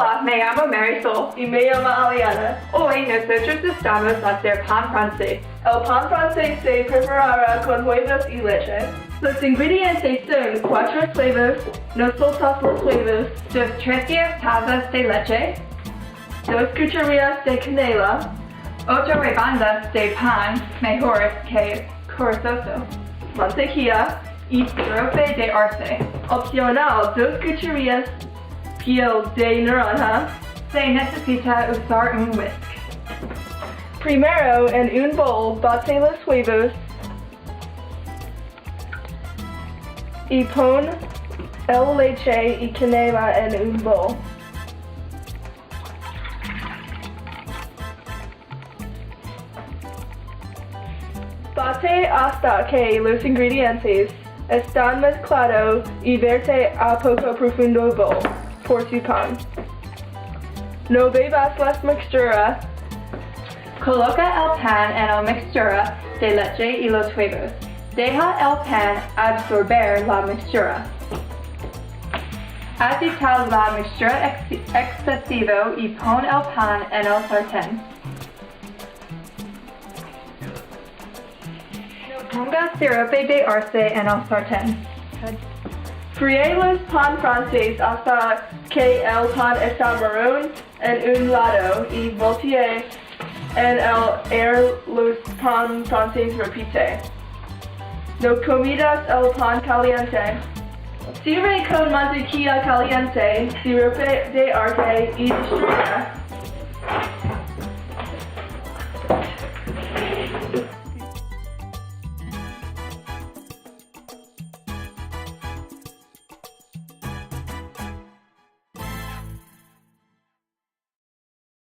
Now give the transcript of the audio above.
Hola, me llamo Marisol. Y me llamo Aliana. Hoy nosotros estamos a hacer pan francés. El pan francés se preparará con huevos y leche. Los ingredientes son 4 huevos, no soltas los huevos, 2 tazas de leche, 2 cucharillas de canela, 8 rebandas de pan mejores que corazoso, mantequilla, y sirope de arce. opcional 2 cucharillas piel de naranja. Se necesita usar un whisk. Primero, en un bowl, bate los huevos y pon el leche y canela en un bowl. Bate hasta que los ingredientes están mezclados y verte a poco profundo bowl por su pan. No bebas las mixturas. Coloca el pan en la mixtura de leche y los huevos. Deja el pan absorber la mixtura. Agita la mixtura excesivo y pon el pan en el sartén. Ponga sirope de arce en el sartén. Fríe los pan francés hasta que el pan está marrón en un lado y voltee en el air los pan francés repite. No comidas el pan caliente. Sirve con mantequilla caliente, sirope de arce y distribuya.